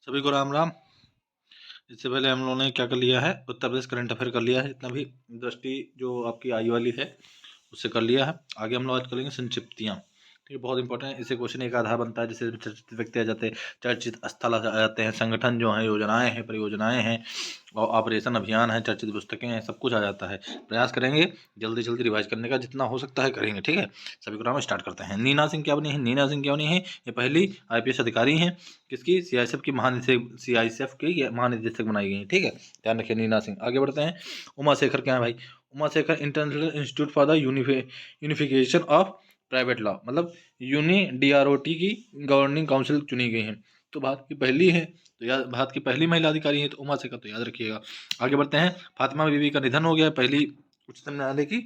सभी को राम राम। इससे पहले हम लोगों ने क्या कर लिया है, उत्तर प्रदेश करंट अफेयर कर लिया है। जितना भी दृष्टि जो आपकी आई वाली है उससे कर लिया है। आगे हम लोग आज करेंगे संक्षिप्तियाँ। ठीक है, बहुत इंपॉर्टेंट है। इससे क्वेश्चन एक आधार बनता है, जैसे चर्चित व्यक्ति आ जाते हैं, चर्चित स्थल आ जाते हैं, संगठन जो हैं, योजनाएं हैं, परियोजनाएं हैं, और ऑपरेशन अभियान है, चर्चित पुस्तकें हैं, सब कुछ आ जाता है। प्रयास करेंगे जल्दी जल्दी रिवाइज करने का, जितना हो सकता है करेंगे। ठीक है, सभी को नाम स्टार्ट करते हैं। नीना सिंह क्या बनी है? नीना सिंह क्या बनी है? ये पहली IPS अधिकारी हैं। किसकी? CISF की महानिदेशक, CISF की महानिदेशक बनाई गई है। ठीक है, ध्यान रखिए नीना सिंह। आगे बढ़ते हैं। उमा शेखर क्या है भाई? Uma Shekhar international institute for the unification of private law, मतलब DROT की गवर्निंग काउंसिल चुनी गई है। तो भारत की पहली है, तो याद, भारत की पहली महिला अधिकारी है तो उमा शेखर, तो याद रखिएगा। आगे बढ़ते हैं। फातिमा बीबी का निधन हो गया, पहली उच्चतम न्यायालय की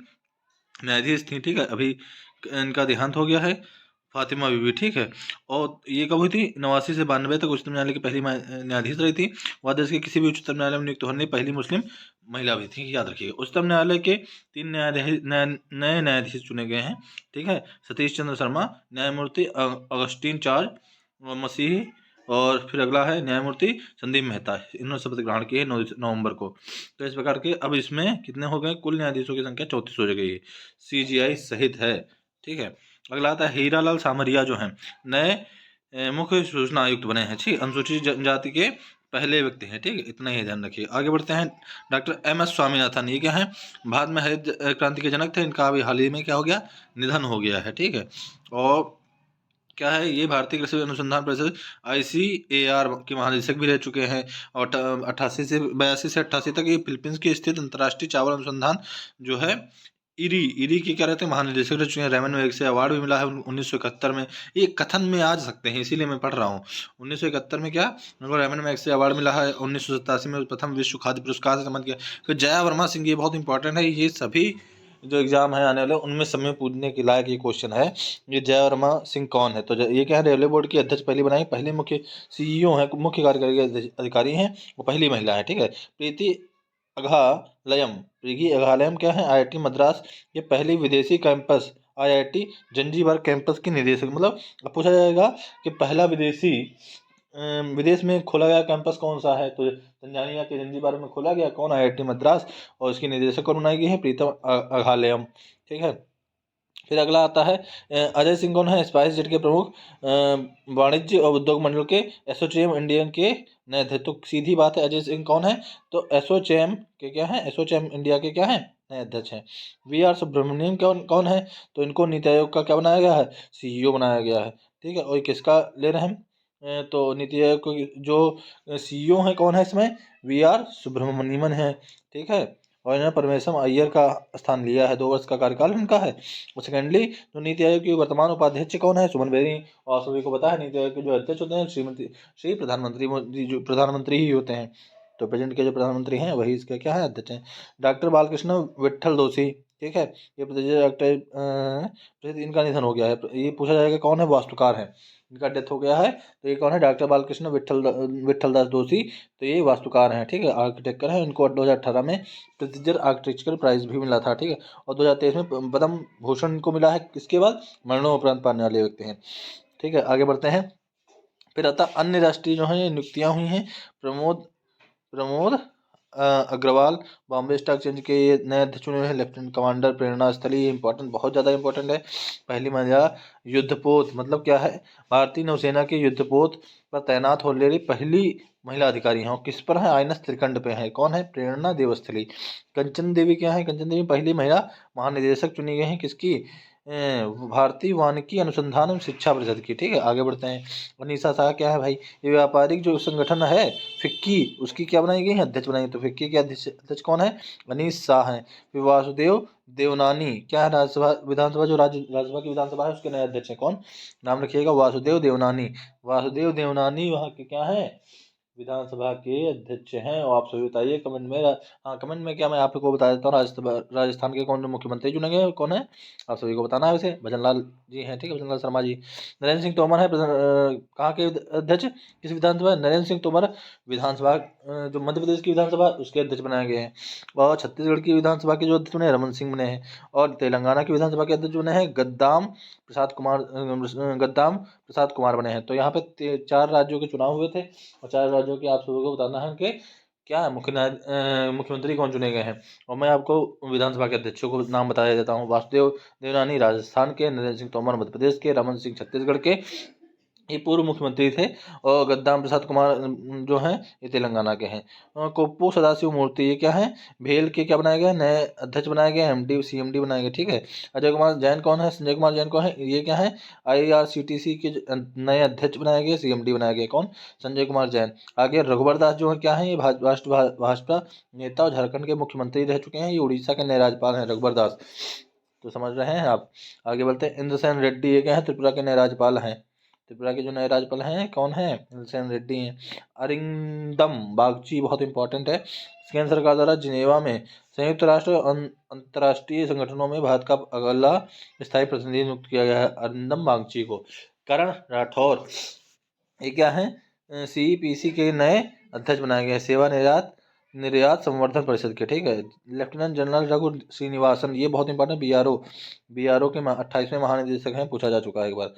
न्यायाधीश थी। ठीक है, अभी इनका देहांत हो गया है, फातिमा बीबी। ठीक है, और ये कब हुई थी? 89 से 92 तक उच्चतम न्यायालय की पहली न्यायाधीश रही थी। वह देश के किसी भी उच्चतम न्यायालय में नियुक्त होने पहली मुस्लिम महिला भी थी, याद रखिएगा। उच्चतम न्यायालय के 3 नए न्यायाधीश चुने गए हैं। ठीक है, सतीश चंद्र शर्मा, न्यायमूर्ति अगस्टीन चार्ज मसीही, और फिर अगला है न्यायमूर्ति संदीप मेहता। इन्होंने शपथ ग्रहण किए 9 नवंबर को। तो इस प्रकार के अब इसमें कितने हो गए? कुल न्यायाधीशों की संख्या 34 हो गई है, CGI सहित है। ठीक है, अगला आता है हीरालाल सामरिया, जो हैं नए मुख्य सूचना आयुक्त बने हैं। ठीक, अनुसूचित जनजाति के पहले व्यक्ति हैं। ठीक है, इतना ही ध्यान रखिए। आगे बढ़ते हैं। डॉक्टर MS स्वामीनाथन, ये क्या है? भारत में हरित क्रांति के जनक थे। इनका अभी हाल ही में क्या हो गया? निधन हो गया है। ठीक है, और क्या है, ये भारतीय कृषि अनुसंधान परिषद ICAR के महानिदेशक भी रह चुके हैं। और 88 से 82 से 88 तक ये फिलीपींस की स्थित अंतर्राष्ट्रीय चावल अनुसंधान जो है इरी के क्या रहते हैं? महानिदेशक रह चुके हैं। रेमन वेग से अवार्ड भी मिला है 1971 में। ये कथन में आ सकते हैं, इसीलिए मैं पढ़ रहा हूँ। 1971 में क्या उनको रेमन वेग से अवार्ड मिला है। 1987 में प्रथम विश्व खाद्य पुरस्कार से सम्मानित किया। फिर जया वर्मा सिंह, ये बहुत इंपॉर्टेंट है। ये सभी जो एग्जाम है आने वाले उनमें समय पूछने के लायक ये क्वेश्चन है। ये जया वर्मा सिंह कौन है? तो ये क्या है? रेलवे बोर्ड की अध्यक्ष पहली बनाई, पहले मुख्य CEO है, मुख्य कार्यकारी अधिकारी हैं, वो पहली महिला है। ठीक है, प्रीति अघालयम क्या है? IIT मद्रास, ये पहली विदेशी कैंपस IIT जंजीबार कैंपस की निदेशक। मतलब अब पूछा जाएगा कि पहला विदेशी विदेश में खोला गया कैंपस कौन सा है? तो तंजानिया के जंजीबार में खोला गया। कौन? IIT मद्रास, और इसकी निदेशक कौन बनाई गई है? प्रीतम अघालयम। ठीक है, फिर अगला आता है अजय सिंह, कौन है? स्पाइस जेट के प्रमुख वाणिज्य और उद्योग मंडल के एसोचैम इंडिया के नए थे। तो सीधी बात है, अजय सिंह कौन है? तो एसोचैम के क्या है? एसोचैम इंडिया के क्या है? नए अध्यक्ष हैं। VR सुब्रमण्यम कौन कौन है? तो इनको नीति आयोग का क्या बनाया गया है? CEO बनाया गया है। ठीक है, और किसका ले रहे हैं? तो नीति आयोग को जो CEO है कौन है इसमें? VR सुब्रमण्यम है। ठीक है, और इन्होंने परमेश्वरम अय्यर का स्थान लिया है। 2 वर्ष का कार्यकाल इनका है। और सेकेंडली जो नीति आयोग की वर्तमान उपाध्यक्ष कौन है? सुमन बेरी। और सभी को पता है नीति आयोग के जो अध्यक्ष होते हैं श्री प्रधानमंत्री मोदी, जो प्रधानमंत्री ही होते हैं। तो प्रेजेंट के जो प्रधानमंत्री हैं वही इसका क्या है? अध्यक्ष हैं। डॉक्टर बालकृष्ण विट्ठल दोषी। ठीक है, ये डॉक्टर इनका निधन हो गया है। ये पूछा जाएगा कौन है? वास्तुकार है, इनका डेथ हो गया है। तो ये कौन है? डॉक्टर बालकृष्ण विट्ठल दास दोषी। तो ये वास्तुकार हैं। ठीक है, आर्किटेक्चर है। इनको 2018 में प्रेस्टिजियर आर्किटेक्चरल प्राइज भी मिला था। ठीक है, और 2023 में पद्म भूषण इनको मिला है। इसके बाद मरणोपरांत पाने वाले व्यक्ति हैं। ठीक है, आगे बढ़ते हैं। फिर आता अन्य राष्ट्रीय जो है नियुक्तियां हुई हैं। प्रमोद प्रमोद अग्रवाल बॉम्बे स्टॉक एक्सचेंज के ये नए अध्यक्ष चुने हुए हैं। लेफ्टिनेंट कमांडर प्रेरणा स्थली, ये इंपॉर्टेंट, बहुत ज़्यादा इंपॉर्टेंट है। पहली महिला युद्धपोत, मतलब क्या है? भारतीय नौसेना के युद्धपोत पर तैनात होने वाली पहली महिला अधिकारी हैं। और किस पर है? INS त्रिकंड पे है। कौन है? प्रेरणा देवस्थली। कंचन देवी क्या है? कंचन देवी पहली महिला महानिदेशक चुनी गई हैं। किसकी? भारतीय वानिकी अनुसंधान एवं शिक्षा परिषद की। ठीक है, आगे बढ़ते हैं। अनीसा शाह क्या है भाई? ये व्यापारिक जो संगठन है फिक्की, उसकी क्या बनाई गई है? अध्यक्ष बनाई। तो फिक्की के अध्यक्ष कौन है? अनीस शाह हैं। फिर वासुदेव देवनानी क्या है? राज्यसभा विधानसभा, जो राज्यसभा की विधानसभा है उसके नए अध्यक्ष हैं। कौन? नाम रखिएगा, वासुदेव देवनानी। वासुदेव देवनानी वहाँ के क्या है? विधानसभा के अध्यक्ष हैं, और आप सभी बताइए कमेंट में। हाँ, कमेंट में क्या, मैं आपको बता देता हूँ, राजस्थान के कौन मुख्यमंत्री चुने गए कौन है, आप सभी को बताना है। वैसे भजन लाल जी हैं, ठीक है, भजन लाल शर्मा जी। नरेंद्र सिंह तोमर है कहाँ के अध्यक्ष, किस विधानसभा, नरेंद्र सिंह तोमर विधानसभा जो मध्य प्रदेश की विधानसभा उसके अध्यक्ष बनाए गए हैं। और छत्तीसगढ़ की विधानसभा के जो अध्यक्ष बने रमन सिंह बने हैं। और तेलंगाना की विधानसभा के अध्यक्ष बने हैं गद्दाम प्रसाद कुमार बने हैं। तो यहाँ पे 4 राज्यों के चुनाव हुए थे, और 4 राज्यों के आप सभी को बताना है कि क्या है मुख्यमंत्री कौन चुने गए हैं। और मैं आपको विधानसभा के अध्यक्षों को नाम बता देता हूँ। वासुदेव देवनानी राजस्थान के, नरेंद्र सिंह तोमर मध्य प्रदेश के, रमन सिंह छत्तीसगढ़ के, ये पूर्व मुख्यमंत्री थे। और गद्दाम प्रसाद कुमार जो हैं ये तेलंगाना के हैं। कोप्पू सदाशिव मूर्ति ये क्या है, भेल के क्या बनाए गए, नए अध्यक्ष बनाए गए, एमडी सीएमडी बनाए गए, ठीक है। अजय कुमार जैन कौन है, संजय कुमार जैन कौन है, ये क्या है, आईआरसीटीसी के नए अध्यक्ष बनाए गए, सीएमडी बनाए गए, कौन, संजय कुमार जैन। आगे रघुबर दास जो है क्या है, ये भाजपा नेता और झारखंड के मुख्यमंत्री रह चुके हैं। ये उड़ीसा के नए राज्यपाल हैं रघुबर दास, तो समझ रहे हैं आप। आगे बढ़ते हैं, इंद्रसेन रेड्डी ये क्या है, त्रिपुरा के नए राज्यपाल हैं। त्रिपुरा के जो नए राज्यपाल हैं कौन है, इंद्रसेन रेड्डी हैं। अरिंदम बागची बहुत इंपॉर्टेंट है, केंद्र सरकार द्वारा जिनेवा में संयुक्त राष्ट्र अंतर्राष्ट्रीय संगठनों में भारत का अगला स्थायी प्रतिनिधि नियुक्त किया गया है अरिंदम बागची को। करण राठौर ये क्या है, सीईपीसी के नए अध्यक्ष बनाए गए हैं, सेवा निर्यात निर्यात संवर्धन परिषद के, ठीक है। लेफ्टिनेंट जनरल रघु श्रीनिवासन ये बहुत इंपॉर्टेंट, बीआरओ के 28वें महानिदेशक हैं, पूछा जा चुका है एक बार।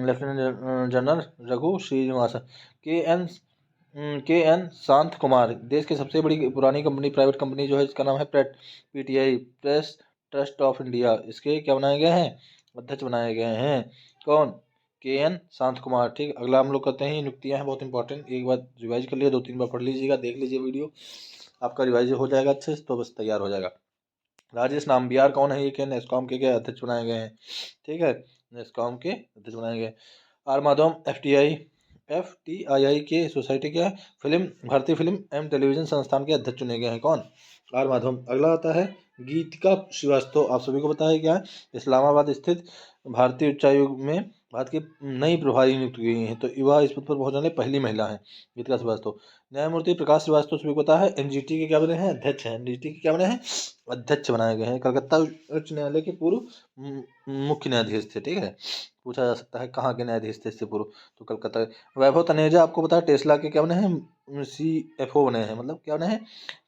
Lieutenant general Raghu Srinivasan. K N शांत कुमार देश की सबसे बड़ी पुरानी कंपनी, प्राइवेट कंपनी जो है इसका नाम है PTI press trust of India, इसके क्या बनाए गए हैं, अध्यक्ष बनाए गए हैं, कौन, के एन शांत कुमार, ठीक। अगला हम लोग करते हैं, नियुक्तियां हैं बहुत इंपॉर्टेंट, एक बार रिवाइज कर लिए, 2-3 बार पढ़ लीजिएगा, देख लीजिए वीडियो, आपका रिवाइज हो जाएगा अच्छे से, तो बस तैयार हो जाएगा। राजेश नाम्बियार कौन है, ये क्या नेस्कॉम के क्या अध्यक्ष बनाए गए हैं, ठीक है, नेस्कॉम के अध्यक्ष बनाए गए। आर माधवम एफटीआई के सोसाइटी के फिल्म भारतीय फिल्म एवं टेलीविजन संस्थान के अध्यक्ष चुने गए हैं, कौन, आर माधवम। अगला आता है गीतिका श्रीवास्तव, आप सभी को पता है क्या है, इस्लामाबाद स्थित भारतीय उच्चायोग में भारत की नई प्रभारी नियुक्त की गई हैं, तो युवा इस पद पर पहुंचने वाली पहली महिला है गीतिका श्रीवास्तव। न्यायमूर्ति प्रकाश श्रीवास्तव सभी को पता है एनजीटी के क्या बने हैं, अध्यक्ष हैं, एनजीटी के क्या बने हैं, अध्यक्ष बनाए गए हैं। कलकत्ता उच्च न्यायालय के पूर्व मुख्य न्यायाधीश थे, ठीक है, पूछा जा सकता है कहाँ के न्यायाधीश थे इससे पूर्व, तो कलकत्ता। वैभव तनेजा आपको पता है टेस्ला के क्या बने हैं, सीएफओ बने हैं, मतलब क्या बने हैं,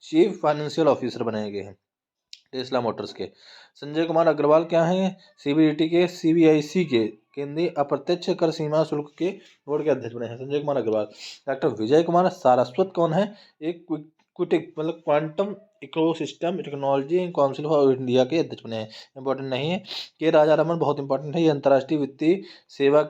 चीफ फाइनेंशियल ऑफिसर बनाए गए हैं टेस्ला मोटर्स के। संजय कुमार अग्रवाल क्या हैं, सीबीडीटी के सीबीआईसी के केंद्रीय अप्रत्यक्ष कर सीमा शुल्क के बोर्ड के अध्यक्ष बने हैं संजय कुमार अग्रवाल। डॉक्टर विजय कुमार सारस्वत कौन है, एक क्विटिक मतलब quantum ecosystem technology council of India के अध्यक्ष बने हैं, इंपॉर्टेंट नहीं है। के राजा रमन बहुत इंपॉर्टेंट है, ये अंतर्राष्ट्रीय वित्तीय सेवा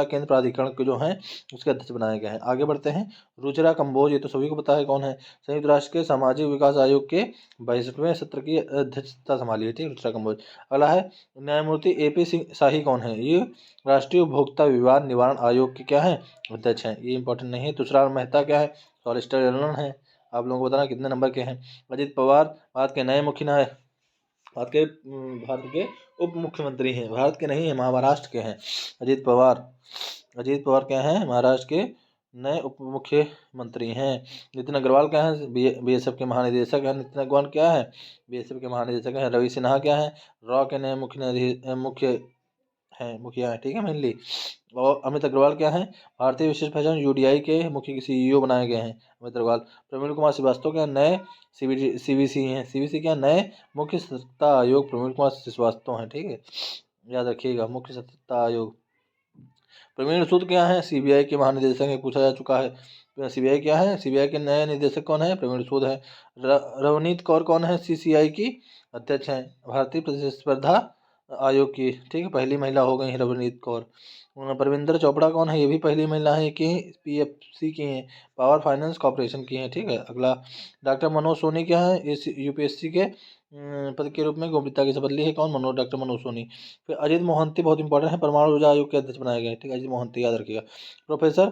केंद्र प्राधिकरण के जो हैं उसके अध्यक्ष बनाए गए हैं। आगे बढ़ते हैं, रुचिरा कंबोज ये तो सभी को पता है कौन है, संयुक्त राष्ट्र के सामाजिक विकास आयोग के 62वें सत्र की अध्यक्षता संभाली है, ठीक, रुचिरा कंबोज। अगला है न्यायमूर्ति एपी सिंह शाही कौन है, ये राष्ट्रीय उपभोक्ता विवाद निवारण आयोग के क्या है, अध्यक्ष हैं, ये इंपॉर्टेंट नहीं है। तुषार मेहता क्या है, सॉलिसिटर जनरल है, आप लोगों को बताना कितने नंबर के हैं। अजित पवार भारत के नए मुख्य न्याय भारत के उप मुख्यमंत्री हैं, भारत के नहीं है महाराष्ट्र के हैं अजित पवार क्या हैं, महाराष्ट्र के नए उप मुख्यमंत्री हैं। नितिन अग्रवाल क्या है, बीएसएफ के महानिदेशक हैं, नितिन अग्रवाल क्या है, बीएसएफ के महानिदेशक हैं। रवि सिन्हा क्या है, रॉ के नए मुखिया है, ठीक है मेनली। और अमित अग्रवाल क्या है, भारतीय विशेष पहचान यूडीआई के मुख्य सीईओ बनाए गए हैं अमित अग्रवाल। प्रवीण कुमार श्रीवास्तव क्या नए सीवीसी हैं, सीवीसी क्या नए मुख्य सत्ता आयोग प्रवीण कुमार श्रीवास्तव हैं, ठीक है, याद रखिएगा मुख्य सत्ता आयोग। प्रवीण सूद क्या है, सीबीआई के महानिदेशक है, पूछा जा चुका है। सीबीआई क्या है, सीबीआई के नए निदेशक कौन है, प्रवीण सूद है। रवनीत कौर कौन है, सीसीआई की अध्यक्ष हैं, भारतीय प्रतिस्पर्धा आयोग की, ठीक है, पहली महिला हो गई है रवनीत कौर। परविंदर चोपड़ा कौन है, ये भी पहली महिला है कि पीएफसी की हैं, पावर फाइनेंस कॉर्पोरेशन की हैं, ठीक है। अगला डॉक्टर मनोज सोनी क्या है, इस यूपीएससी के पद के रूप में गोपनीयता की शपथ ली है, कौन, डॉक्टर मनोज सोनी। फिर अजीत मोहंती बहुत इंपॉर्टेंट है, परमाणु ऊर्जा आयोग के अध्यक्ष बनाए गए, ठीक है, अजीत मोहंती याद रखिएगा। प्रोफेसर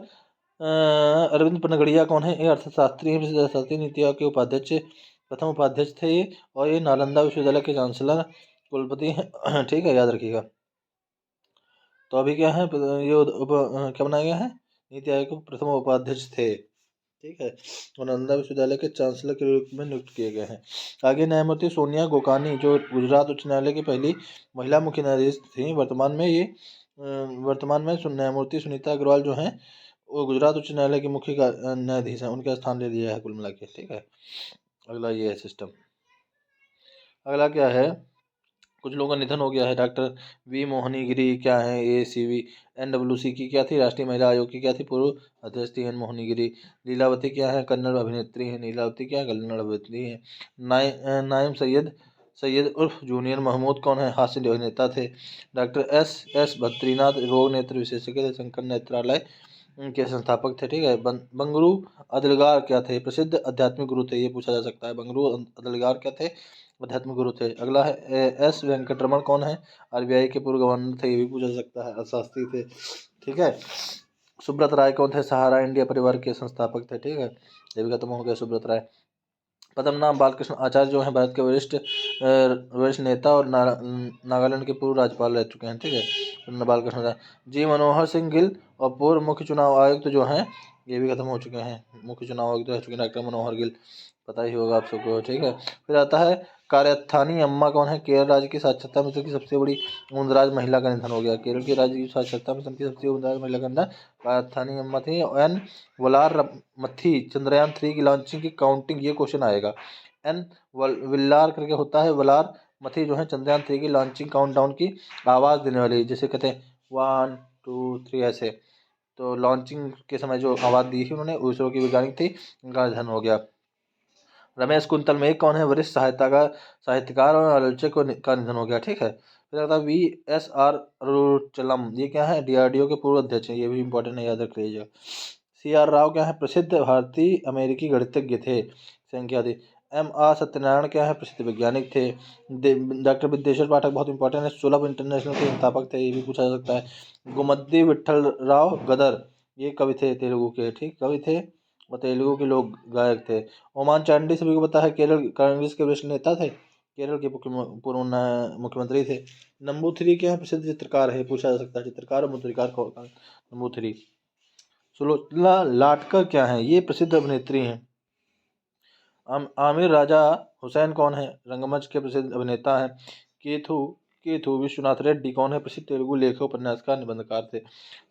अरविंद पनगड़िया कौन है, ये अर्थशास्त्री नीति आयोग के उपाध्यक्ष प्रथम उपाध्यक्ष थे ये, और ये नालंदा विश्वविद्यालय के चांसलर कुलपति हैं, ठीक है, याद रखिएगा। तो अभी क्या है, ये क्या बनाया गया है, नीति आयोग के प्रथम उपाध्यक्ष थे। ठीक है, और नालंदा विश्वविद्यालय के चांसलर के रूप में नियुक्त किए गए हैं। आगे न्यायमूर्ति सोनिया गोकानी जो गुजरात उच्च न्यायालय की पहली महिला मुख्य न्यायाधीश थी। वर्तमान में न्यायमूर्ति सुनीता अग्रवाल जो हैं वो गुजरात उच्च न्यायालय के मुख्य न्यायाधीश हैं, उनका स्थान ले लिया है कुल मिला के। ठीक है, अगला ये है सिस्टम। अगला क्या है, कुछ लोगों का निधन हो गया है। डॉक्टर वी मोहनी गिरी क्या है, ACV NWC की क्या थी, राष्ट्रीय महिला आयोग की क्या थी, पूर्व अध्यक्ष थी एन मोहनी गिरी। लीलावती क्या है, कन्नड़ अभिनेत्री है। लीलावती क्या है, कन्नड़ अभिनेत्री है। नाइम सैयद उर्फ जूनियर महमूद कौन है, हास्य अभिनेता थे। डॉक्टर S बद्रीनाथ रोग नेत्र विशेषज्ञ थे, शंकर नेत्रालय के संस्थापक थे। ठीक है, बंगरू अदलगार क्या थे, प्रसिद्ध आध्यात्मिक गुरु थे। ये पूछा जा सकता है, बंगरू अदलगार क्या थे, आध्यात्मिक गुरु थे। अगला है S वेंकटरमण कौन है, RBI के पूर्व गवर्नर थे। ये भी पूछा जा सकता है, अर्थशास्त्री थे। ठीक है, सुब्रत राय कौन थे, सहारा इंडिया परिवार के संस्थापक थे। ठीक है, ये भी खत्म हो गया सुब्रत राय। पद्मनाभ बालकृष्ण आचार्य जो हैं भारत के वरिष्ठ नेता और नागालैंड के पूर्व राज्यपाल रह चुके हैं। ठीक है, पद्मनाभ बालकृष्ण आचार्य। जी मनोहर सिंह गिल और पूर्व मुख्य चुनाव आयुक्त जो हैं ये भी खत्म हो चुके हैं, मुख्य चुनाव आयुक्त रह चुके हैं डॉक्टर मनोहर गिल, पता ही होगा आप सबको। ठीक है, फिर आता है कार्यास्थानी अम्मा कौन है, केरल राज्य की साक्षरता मिशन की सबसे बड़ी उम्रदराज महिला का निधन हो गया। केरल के राज्य की साक्षरता मिशन की सबसे उम्रदराज महिला का निधन कार्यास्थानी अम्मा थी। एन वलार मथी चंद्रयान 3 की लॉन्चिंग की काउंटिंग, ये क्वेश्चन आएगा। एन विल्लार करके होता है, वलार मथी जो है चंद्रयान 3 की लॉन्चिंग काउंटडाउन की आवाज़ देने वाली, जैसे कहते हैं 1 2 3 ऐसे। तो लॉन्चिंग के समय जो आवाज़ दी थी उन्होंने, इसरो की वैज्ञानिक थी, उनका निधन हो गया। रमेश कुंतल में कौन है, वरिष्ठ साहित्यकार और आलोचक का निधन हो गया। ठीक है, फिर आता है VSR अरुणचलम, ये क्या है, DRDO के पूर्व अध्यक्ष हैं, ये भी इंपॉर्टेंट है, याद रख लीजिएगा। CR राव क्या है, प्रसिद्ध भारतीय अमेरिकी गणितज्ञ थे, संख्या थी। MR सत्यनारायण क्या है, प्रसिद्ध वैज्ञानिक थे। डॉक्टर विद्येश्वर पाठक बहुत इंपॉर्टेंट है, सुलभ इंटरनेशनल के संस्थापक थे, ये भी पूछा जा सकता है। गुमद्दी विठल राव गदर, ये कवि थे तेलुगु के, ठीक कवि थे और तेलुगु के लोग गायक थे। ओमान चांडी सभी को पता है, केरल कांग्रेस के वरिष्ठ नेता थे, केरल के पूर्व मुख्यमंत्री थे। नंबूथिरी क्या है, प्रसिद्ध चित्रकार है, पूछा जा सकता है, चित्रकार और मुद्रिकार नंबूथिरी। सुलोचना लाटकर क्या है, ये प्रसिद्ध अभिनेत्री हैं। आमिर राजा हुसैन कौन है, रंगमंच के प्रसिद्ध अभिनेता हैं। केथु विश्वनाथ रेड्डी कौन है, प्रसिद्ध तेलुगु लेखक उपन्यासकार निबंधकार थे।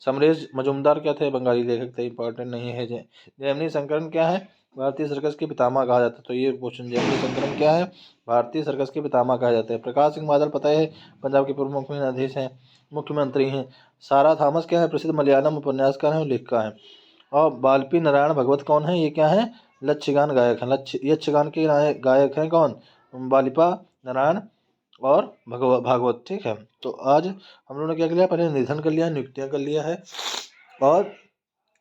समरेश मजुमदार क्या थे, बंगाली लेखक थे, इंपॉर्टेंट नहीं है। जैमिनी शंकरन क्या है, भारतीय सर्कस के पितामह कहा जाता है, तो ये क्वेश्चन जैमिनी शंकरन क्या है, भारतीय सर्कस के पितामह कहा जाते हैं। प्रकाश सिंह बादल पता है, पंजाब के पूर्व मुख्यमंत्री हैं। सारा थॉमस क्या है, प्रसिद्ध मलयालम उपन्यासकार हैं, लेखिका हैं। और बालपी नारायण भगवत कौन है, ये क्या है, लक्ष्यगान गायक हैं। यक्षगान के गायक हैं कौन, बालिपा नारायण और भागवत। ठीक है, तो आज हम लोगों ने क्या कर लिया, पहले निधन कर लिया, नियुक्तियां कर लिया है, और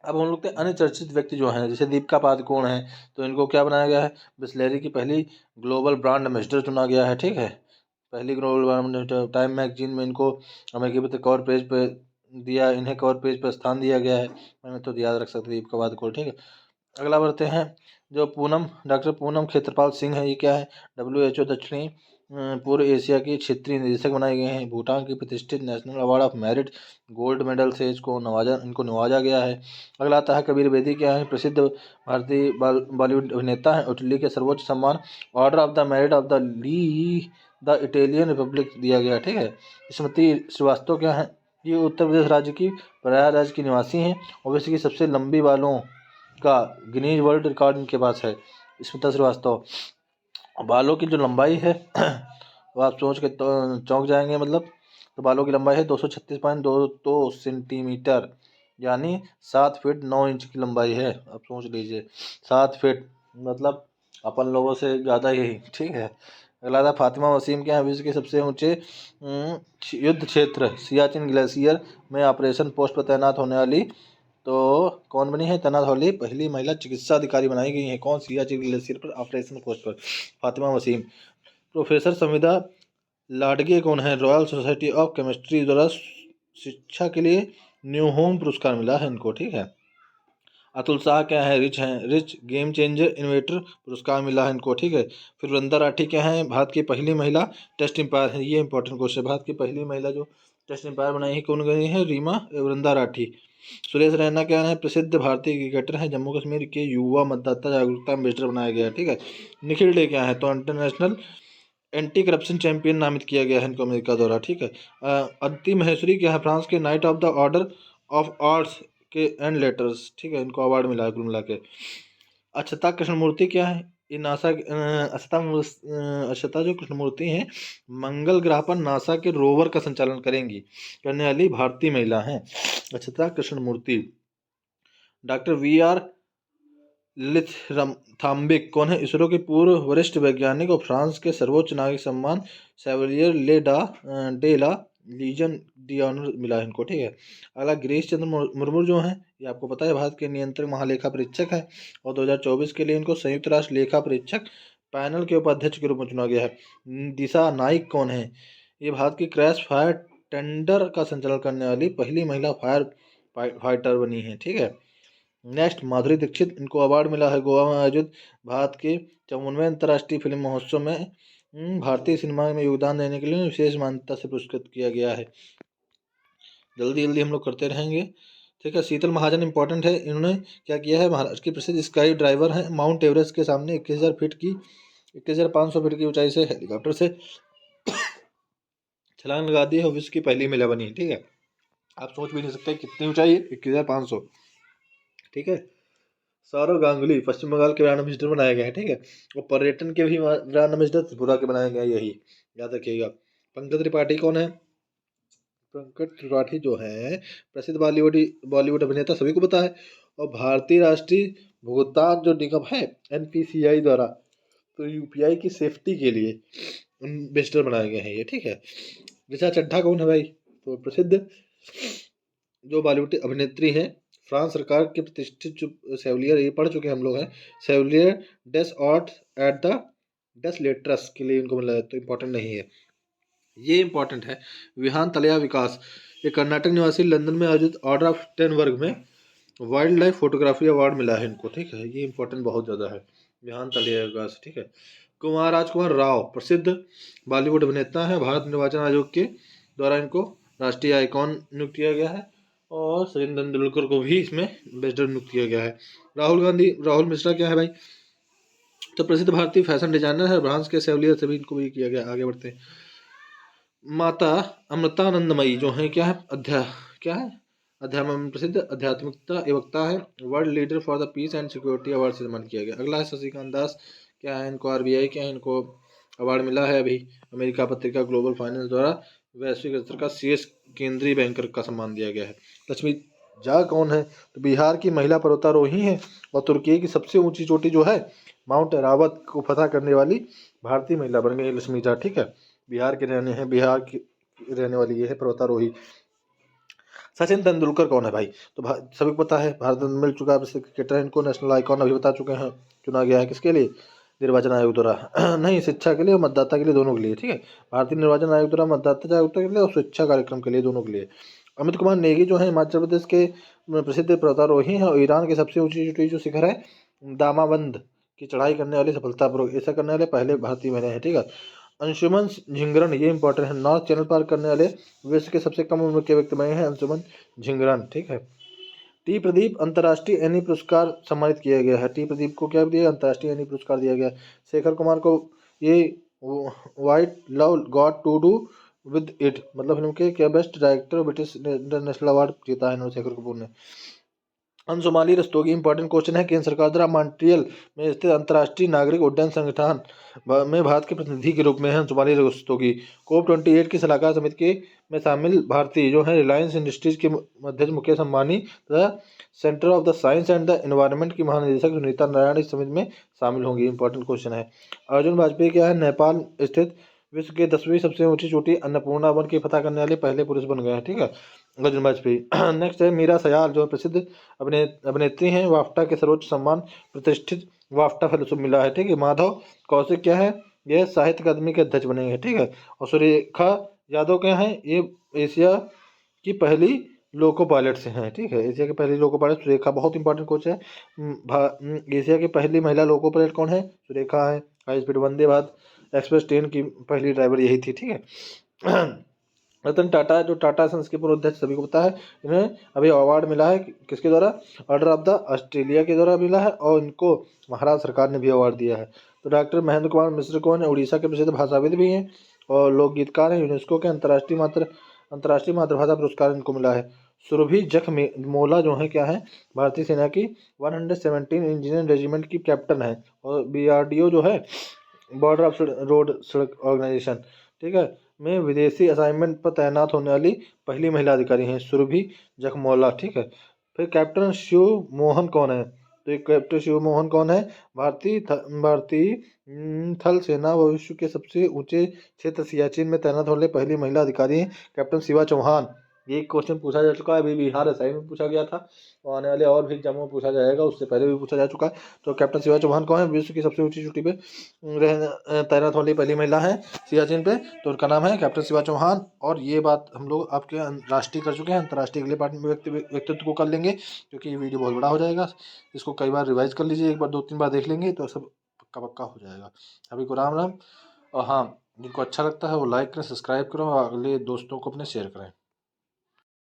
अब हम लोग के अन्य चर्चित व्यक्ति जो हैं, जैसे दीपिका पादुकोण हैं, तो इनको क्या बनाया गया है, बिस्लेरी की पहली ग्लोबल ब्रांड एम्बेसडर चुना गया है। ठीक है, पहली ग्लोबल ब्रांड, टाइम मैगजीन में इनको अमेरिकी कवर पेज पे दिया, इन्हें कवर पेज पर स्थान दिया गया है, मैंने तो याद रख सकते दीपिका पादुकोण। ठीक है, अगला बढ़ते हैं, जो डॉक्टर पूनम खेत्रपाल सिंह है, ये क्या है, WHO दक्षिणी पूर्व एशिया की क्षेत्रीय निदेशक बनाए गए हैं। भूटान की प्रतिष्ठित national award of merit gold medal से इनको नवाजा गया है। अगला आता है कबीर बेदी क्या है, प्रसिद्ध भारतीय बॉलीवुड अभिनेता है। इटली के सर्वोच्च सम्मान order of the merit of the Italian Republic दिया गया। ठीक है, स्मृति श्रीवास्तव क्या है, ये उत्तर प्रदेश राज्य की प्रयागराज की निवासी हैं और विश्व की सबसे लंबी बालों का गिनीज वर्ल्ड रिकॉर्ड इनके पास है, स्मिता श्रीवास्तव। बालों की जो लंबाई है वो आप सोच के चौंक जाएंगे, मतलब तो बालों की लंबाई है 236.22 सेंटीमीटर, यानी 7 फीट 9 इंच की लंबाई है। आप सोच लीजिए 7 फीट, मतलब अपन लोगों से ज़्यादा ही। ठीक है, अगला था फातिमा वसीम क्या है, विश्व के सबसे ऊंचे युद्ध क्षेत्र सियाचिन ग्लेशियर में ऑपरेशन पोस्ट पर तैनात होने वाली, तो कौन बनी है, तैनात वाली पहली महिला चिकित्सा अधिकारी बनाई गई है। कौन, सियाचिन ग्लेशियर पर ऑपरेशन पोस्ट पर फातिमा वसीम। प्रोफेसर संविदा लाडगे कौन है, रॉयल सोसाइटी ऑफ केमिस्ट्री द्वारा शिक्षा के लिए न्यू होम पुरस्कार मिला है इनको। ठीक है, अतुल शाह क्या है, रिच गेम चेंजर इन्वेटर पुरस्कार मिला है इनको। ठीक है, फिर वृंदा राठी क्या है, भारत की पहली महिला टेस्ट एम्पायर है, ये इंपॉर्टेंट क्वेश्चन, भारत की पहली महिला जो टेस्ट एम्पायर बनाई है कौन गई है? रीमा वृंदा राठी। सुरेश रैना क्या है? प्रसिद्ध भारतीय क्रिकेटर हैं, जम्मू कश्मीर के युवा मतदाता जागरूकता एम्बेसडर बनाया गया है, ठीक है। निखिल डे क्या है? तो इंटरनेशनल एंटी करप्शन चैंपियन नामित किया गया है इनको अमेरिका द्वारा, ठीक है। अदिति महेश्वरी क्या है? फ्रांस के night of the order of arts के एंड लेटर्स, ठीक है, इनको अवार्ड मिला है कुल मिला के। अक्षता कृष्णमूर्ति क्या है? ये नासा अक्षता जो कृष्णमूर्ति हैं, मंगल ग्रह पर नासा के रोवर का संचालन करेंगी करने वाली भारतीय महिला हैं, अक्षता कृष्णमूर्ति। डॉक्टर वी आर लिथाम्बिक कौन है? इसरो के पूर्व वरिष्ठ वैज्ञानिक और फ्रांस के सर्वोच्च नागरिक सम्मान Chevalier de la Legion d'Honneur मिला है इनको, ठीक है। अगला गिरीश चंद्र मुर्मू जो है, ये आपको पता है भारत के नियंत्रक महालेखा परीक्षक है और 2024 के लिए इनको संयुक्त राष्ट्र लेखा परीक्षक पैनल के उपाध्यक्ष के रूप में चुना गया है। दिशा नाइक कौन है? ये भारत की क्रैश फायर टेंडर का संचालन करने वाली पहली महिला फायर फाइटर बनी है, ठीक है। नेक्स्ट माधुरी दीक्षित, इनको अवार्ड मिला है गोवा में आयोजित भारत के 54वें अंतर्राष्ट्रीय फिल्म महोत्सव में भारतीय सिनेमा में योगदान देने के लिए विशेष मान्यता से पुरस्कृत किया गया है। जल्दी जल्दी हम लोग करते रहेंगे, ठीक है। शीतल महाजन इंपॉर्टेंट है, इन्होंने क्या किया है? महाराष्ट्र की प्रसिद्ध स्काई ड्राइवर है, माउंट एवरेस्ट के सामने 21,500 फीट की ऊंचाई से हेलीकॉप्टर से छलांग लगा दी है, विश्व की पहली महिला बनी है, ठीक है। आप सोच भी नहीं सकते कितनी ऊंचाई है, 21,500, ठीक है। सौरव गांगुली पश्चिम बंगाल के ब्रांड एम्बेसडर बनाया गया है, ठीक है। और पर्यटन के भी ब्रांड एम्बेसडर त्रिपुरा के बनाए गए, यही याद रखिएगा। पंकज त्रिपाठी कौन है? पंकज त्रिपाठी जो है प्रसिद्ध बॉलीवुड अभिनेता, सभी को पता है। और भारतीय राष्ट्रीय भुगतान जो निगम है NPCI द्वारा, तो UPI की सेफ्टी के लिए एम्बेसडर बनाए गए हैं ये, ठीक है। ऋचा चड्ढा कौन है भाई? तो प्रसिद्ध जो बॉलीवुड अभिनेत्री हैं, फ्रांस सरकार के प्रतिष्ठित सेवलियर, ये पढ़ चुके हैं हम लोग हैं, सेवलियर डेस ऑर्ट एट द डेस लेट्रस के लिए इनको मिला है, तो इम्पोर्टेंट नहीं है, ये इम्पोर्टेंट है। विहान तलया विकास, ये कर्नाटक निवासी, लंदन में आयोजित ऑर्डर ऑफ 10 वर्ग में वाइल्ड लाइफ फोटोग्राफी अवार्ड मिला है इनको, ठीक है। ये इंपॉर्टेंट बहुत ज़्यादा है, विहान तलया विकास, ठीक है। कुमार राजकुमार राव प्रसिद्ध बॉलीवुड अभिनेता है, भारत निर्वाचन आयोग के द्वारा इनको राष्ट्रीय आइकॉन नियुक्त किया गया है और सचिन तेंदुलकर को भी इसमें एम्बेसडर नियुक्त किया गया है। राहुल मिश्रा क्या है भाई? तो प्रसिद्ध भारतीय फैशन डिजाइनर है, फ्रांस के सेवलियर से भी इनको भी किया गया। आगे बढ़ते हैं। माता अमृतानंदमयी जो है क्या है? क्या है? अध्यात्म प्रसिद्ध आध्यात्मिकता वक्ता है, world leader for the peace and security award से सम्मानित किया गया। अगला है शशिकांत दास, क्या है? इनको RBI क्या है? इनको अवार्ड मिला है अभी अमेरिका पत्रिका ग्लोबल फाइनेंस द्वारा वैश्विक स्तर का CS केंद्रीय बैंकर का सम्मान दिया गया है। लक्ष्मी झा कौन है? तो बिहार की महिला पर्वतारोही है और तुर्की की सबसे ऊंची चोटी जो है माउंट एरावत को फतह करने वाली भारतीय महिला बन गई लक्ष्मी झा, ठीक है। बिहार के रहने हैं, बिहार की रहने वाली ये है पर्वतारोही। सचिन तेंदुलकर कौन है भाई? तो सभी को पता है, भारत रत्न मिल चुका है, क्रिकेटर है, इनको नेशनल आइकॉन अभी बता चुके हैं। चुना गया है किसके लिए? निर्वाचन आयोग द्वारा नहीं, शिक्षा के लिए और मतदाता के लिए, दोनों के लिए, ठीक है। भारतीय निर्वाचन आयोग द्वारा मतदाता जागरूकता के लिए और शिक्षा कार्यक्रम के लिए, दोनों के लिए। अमित कुमार नेगी जो है हिमाचल प्रदेश के प्रसिद्ध पर्वतारोही हैं और ईरान की सबसे ऊंची चोटी जो शिखर है दामाबंद की चढ़ाई करने वाली सफलतापूर्वक ऐसा करने वाले पहले भारतीय महिला है, ठीक है। अंशुमन झिंगरन, ये इंपॉर्टेंट है, नॉर्थ चैनल पार करने वाले विश्व के सबसे कम उम्र के व्यक्ति बने हैं अंशुमन झिंगरन, ठीक है। टी प्रदीप अंतर्राष्ट्रीय एनी पुरस्कार सम्मानित किया गया है। टी प्रदीप को क्या दिया? अंतर्राष्ट्रीय एनी पुरस्कार दिया गया। शेखर कुमार को ये what's love got to do with it मतलब फिल्म के क्या best director British international award जीता है इन्होंने, शेखर कपूर ने। अंशुमाली रस्तोगी, इंपॉर्टेंट क्वेश्चन है, केंद्र सरकार द्वारा मॉन्ट्रियल में स्थित अंतर्राष्ट्रीय नागरिक उड्डयन संगठन में भारत के प्रतिनिधि के रूप में है अंशुमाली रस्तोगी। COP28 की सलाहकार समिति के में शामिल भारतीय जो है रिलायंस इंडस्ट्रीज के अध्यक्ष मुकेश अंबानी तथा centre of the science and the environment की महानिदेशक सुनीता नारायण इस समिति में शामिल होंगी। इंपॉर्टेंट क्वेश्चन है। अर्जुन वाजपेयी क्या है? नेपाल स्थित विश्व के 10वीं सबसे ऊंची चोटी अन्नपूर्णा वन की फतह करने वाले पहले पुरुष बन गए हैं, ठीक है, अर्जुन वाजपेयी। नेक्स्ट है मीरा सयाल जो प्रसिद्ध अभिनेत्री हैं, वाफ्टा के सर्वोच्च सम्मान प्रतिष्ठित वाफ्टा फेलोशिप मिला है, ठीक है। माधव कौशिक क्या है? ये साहित्य अकादमी के अध्यक्ष बनेंगे, ठीक है। और सुरेखा यादव क्या है? ये एशिया की पहली लोको पायलट से हैं, ठीक है, एशिया की पहली लोको पायलट सुरेखा। बहुत इंपॉर्टेंट क्वेश्चन है। एशिया की पहली महिला लोको पायलट कौन है? सुरेखा है। High speed Vande Bharat express train की पहली ड्राइवर यही थी, ठीक है। रतन टाटा जो टाटा सन्स के पूर्व अध्यक्ष सभी को पता है, इन्हें अभी अवार्ड मिला है किसके द्वारा, ऑर्डर ऑफ द ऑस्ट्रेलिया के द्वारा मिला है, और इनको महाराष्ट्र सरकार ने भी अवार्ड दिया है। तो डॉक्टर महेंद्र कुमार मिश्र कौन है, उड़ीसा के प्रसिद्ध भाषाविद भी हैं और लोकगीतकार हैं। यूनेस्को के अंतर्राष्ट्रीय मातृभाषा पुरस्कार इनको मिला है। सुरभि जखमोला जो है क्या है, भारतीय सेना की 117 इंजीनियर रेजिमेंट की कैप्टन है, और BRDO जो है बॉर्डर ऑफ रोड सड़क ऑर्गेनाइजेशन, ठीक है, में विदेशी असाइनमेंट पर तैनात होने वाली पहली महिला अधिकारी हैं सुरभि जखमोला, ठीक है। फिर कैप्टन शिव मोहन कौन है, तो ये कैप्टन शिव मोहन कौन है, भारतीय थल सेना व विश्व के सबसे ऊंचे क्षेत्र सियाचिन में तैनात होने वाली पहली महिला अधिकारी हैं कैप्टन शिवा चौहान। ये क्वेश्चन पूछा जा चुका है, अभी बिहार असाइनमेंट में पूछा गया था, और आने वाले और भी एग्जामों में पूछा जाएगा, उससे पहले भी पूछा जा चुका है। तो कैप्टन शिवा चौहान कौन है, विश्व की सबसे ऊंची चोटी पे तैनात वाली पहली महिला है सियाचिन पे, तो उनका नाम है कैप्टन शिवा चौहान। और ये बात हम लोग आपके राष्ट्रीय कर चुके हैं, अंतर्राष्ट्रीय अगले पार्ट में व्यक्तित्व को कर लेंगे, क्योंकि ये वीडियो बहुत बड़ा हो जाएगा। इसको कई बार रिवाइज कर लीजिए, एक बार 2-3 बार देख लेंगे तो सब पक्का पक्का हो जाएगा। अभी को राम राम। और हाँ, जिनको अच्छा लगता है वो लाइक करें, सब्सक्राइब करें और अगले दोस्तों को अपने शेयर करें।